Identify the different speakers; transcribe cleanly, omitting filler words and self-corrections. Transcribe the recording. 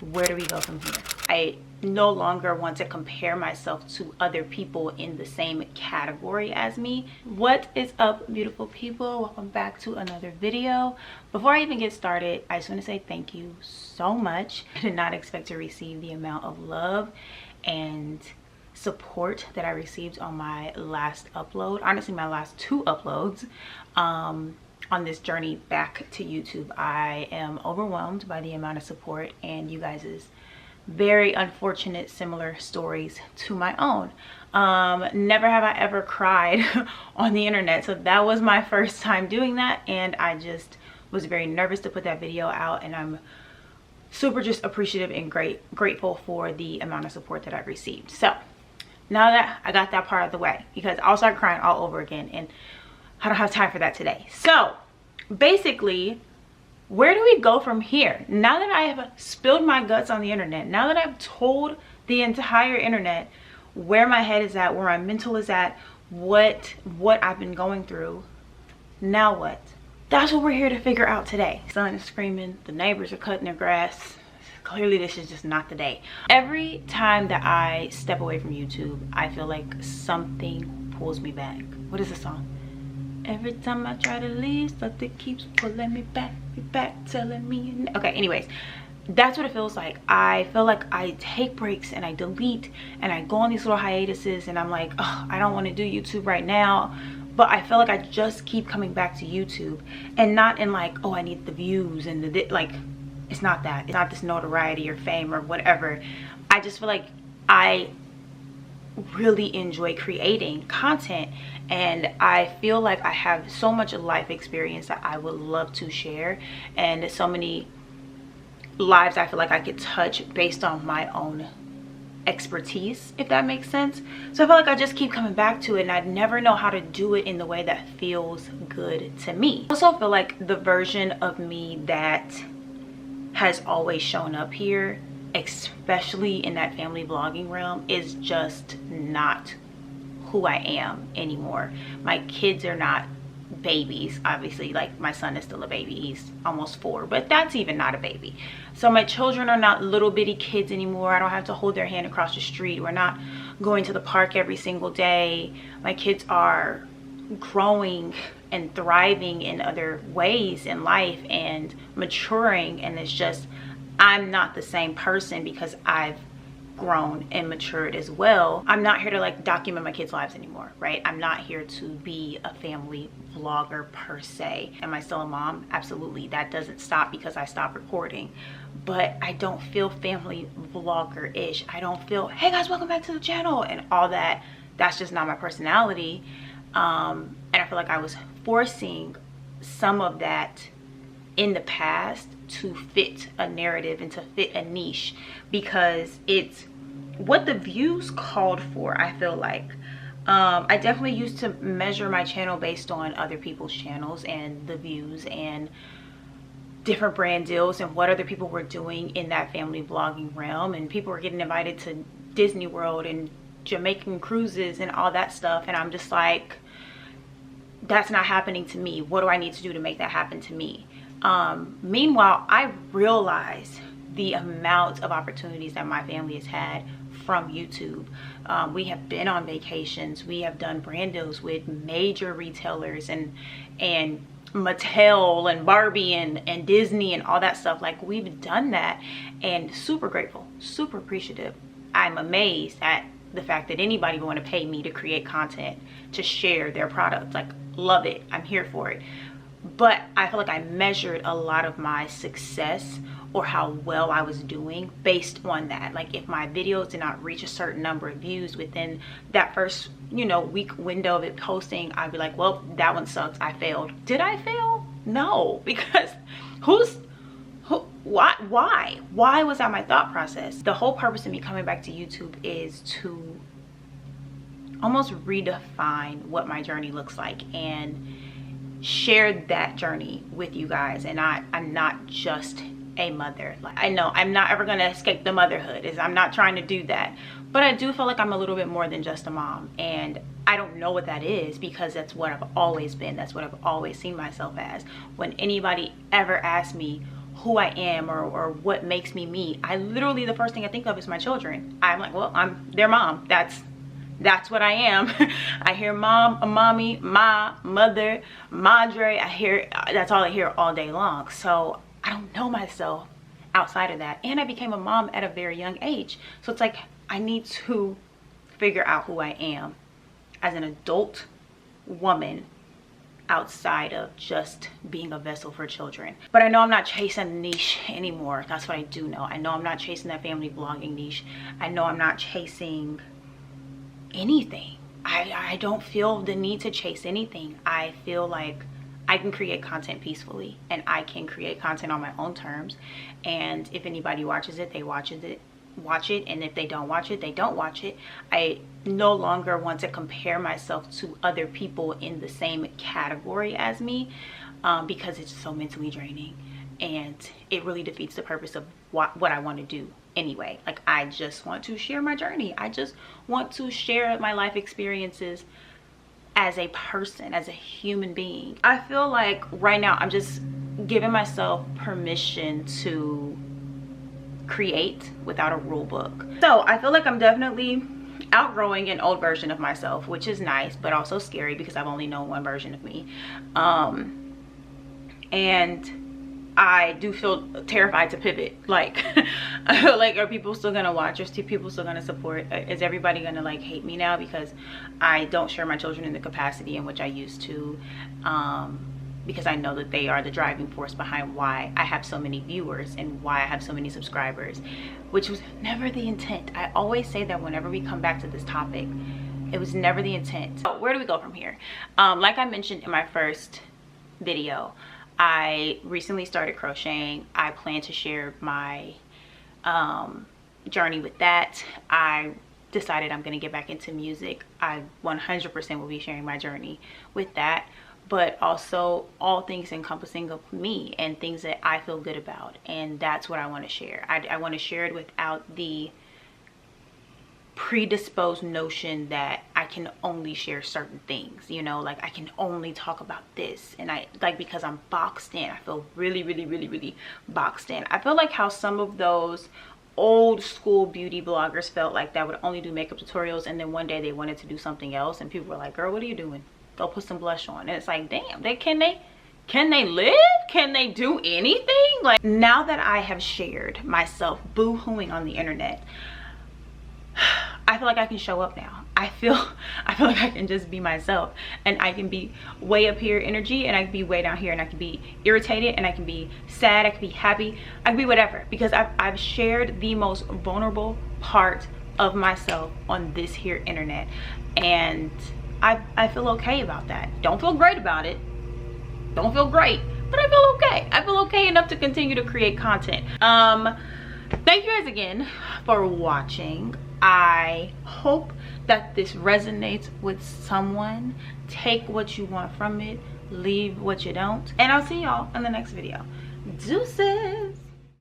Speaker 1: Where do we go from here? I no longer want to compare myself to other people in the same category as me. What is up, beautiful people? Welcome back to another video. Before I even get started, I just want to say thank you so much. I did not expect to receive the amount of love and support that I received on my last upload. Honestly, my last two uploads on this journey back to YouTube. I am overwhelmed by the amount of support and you guys' very unfortunate similar stories to my own. Never have I ever cried on the internet, so that was my first time doing that, and I just was very nervous to put that video out, and I'm super just appreciative and grateful for the amount of support that I've received. So now that I got that part out of the way, because I'll start crying all over again, and I don't have time for that today. So basically, where do we go from here? Now that I have spilled my guts on the internet, now that I've told the entire internet where my head is at, where my mental is at, what I've been going through, now what? That's what we're here to figure out today. The sun is screaming, the neighbors are cutting their grass. Clearly this is just not the day. Every time that I step away from YouTube, I feel like something pulls me back. What is the song? Every time I try to leave, something keeps pulling me back, telling me. Okay, anyways, that's what it feels like. I feel like I take breaks and I delete and I go on these little hiatuses, and I'm like, oh, I don't want to do YouTube right now. But I feel like I just keep coming back to YouTube, and not in like, oh, I need the views and the like. It's not that. It's not this notoriety or fame or whatever. I just feel like I really enjoy creating content, and I feel like I have so much life experience that I would love to share, and so many lives I feel like I could touch based on my own expertise, if that makes sense. So I feel like I just keep coming back to it, and I never know how to do it in the way that feels good to me. I also feel like the version of me that has always shown up here, especially in that family vlogging realm, is just not who I am anymore. My kids are not babies, obviously. Like, my son is still a baby, he's almost 4, but that's even not a baby. So my children are not little bitty kids anymore. I don't have to hold their hand across the street. We're not going to the park every single day. My kids are growing and thriving in other ways in life and maturing, and it's just, I'm not the same person because I've grown and matured as well. I'm not here to like document my kids' lives anymore, right? I'm not here to be a family vlogger per se. Am I still a mom? Absolutely. That doesn't stop because I stopped recording, but I don't feel family vlogger-ish. I don't feel, hey guys, welcome back to the channel and all that. That's just not my personality. And I feel like I was forcing some of that in the past to fit a narrative and to fit a niche, because it's what the views called for. I feel like I definitely used to measure my channel based on other people's channels and the views and different brand deals and what other people were doing in that family vlogging realm, and people were getting invited to Disney World and Jamaican cruises and all that stuff, and I'm just like, that's not happening to me. What do I need to do to make that happen to me? Meanwhile, I realize the amount of opportunities that my family has had from YouTube. We have been on vacations. We have done brand deals with major retailers and Mattel and Barbie and Disney and all that stuff. Like, we've done that, and super grateful, super appreciative. I'm amazed at the fact that anybody would want to pay me to create content to share their product. Like, love it. I'm here for it. But I feel like I measured a lot of my success or how well I was doing based on that. Like, if my videos did not reach a certain number of views within that first, you know, week window of it posting, I'd be like, well, that one sucks, I failed. Did I fail? No, because why was that my thought process? The whole purpose of me coming back to YouTube is to almost redefine what my journey looks like and share that journey with you guys. And I'm not just a mother. Like, I know I'm not ever gonna escape the motherhood. I'm not trying to do that, but I do feel like I'm a little bit more than just a mom, and I don't know what that is because that's what I've always been. That's what I've always seen myself as. When anybody ever asks me, who I am or what makes me me, I literally, the first thing I think of is my children. I'm like, well, I'm their mom. That's what I am. I hear mom, mommy, ma, mother, madre. That's all I hear all day long. So I don't know myself outside of that. And I became a mom at a very young age. So it's like, I need to figure out who I am as an adult woman outside of just being a vessel for children. But I know I'm not chasing a niche anymore. That's what I do know. I know I'm not chasing that family blogging niche. I know I'm not chasing anything. I don't feel the need to chase anything. I feel like I can create content peacefully, and I can create content on my own terms. And if anybody watches it, they watch it, and if they don't watch it, they don't watch it. I no longer want to compare myself to other people in the same category as me, because it's so mentally draining, and it really defeats the purpose of what I want to do anyway. Like, I just want to share my journey. I just want to share my life experiences as a person, as a human being. I feel like right now I'm just giving myself permission to create without a rule book. So I feel like I'm definitely outgrowing an old version of myself, which is nice but also scary because I've only known one version of me. And I do feel terrified to pivot. Like, I feel like, are people still gonna watch? Are people still gonna support? Is everybody gonna like hate me now because I don't share my children in the capacity in which I used to? Because I know that they are the driving force behind why I have so many viewers and why I have so many subscribers, which was never the intent. I always say that whenever we come back to this topic, it was never the intent. So where do we go from here? Like I mentioned in my first video, I recently started crocheting. I plan to share my journey with that. I decided I'm going to get back into music. I 100% will be sharing my journey with that, but also all things encompassing of me and things that I feel good about. And that's what I want to share. I want to share it without the predisposed notion that I can only share certain things, you know, like I can only talk about this. And I like, because I'm boxed in, I feel really boxed in. I feel like how some of those old school beauty bloggers felt like that would only do makeup tutorials, and then one day they wanted to do something else and people were like, girl, what are you doing? Go put some blush on. And it's like, damn, can they live? Can they do anything? Like, now that I have shared myself boo-hooing on the internet, I feel like I can show up now. I feel like I can just be myself, and I can be way up here energy, and I can be way down here, and I can be irritated, and I can be sad, I can be happy, I can be whatever, because I've shared the most vulnerable part of myself on this here internet, and I feel okay about that. Don't feel great about it. Don't feel great, but I feel okay. I feel okay enough to continue to create content. Thank you guys again for watching. I hope that this resonates with someone. Take what you want from it, leave what you don't, and I'll see y'all in the next video. Deuces.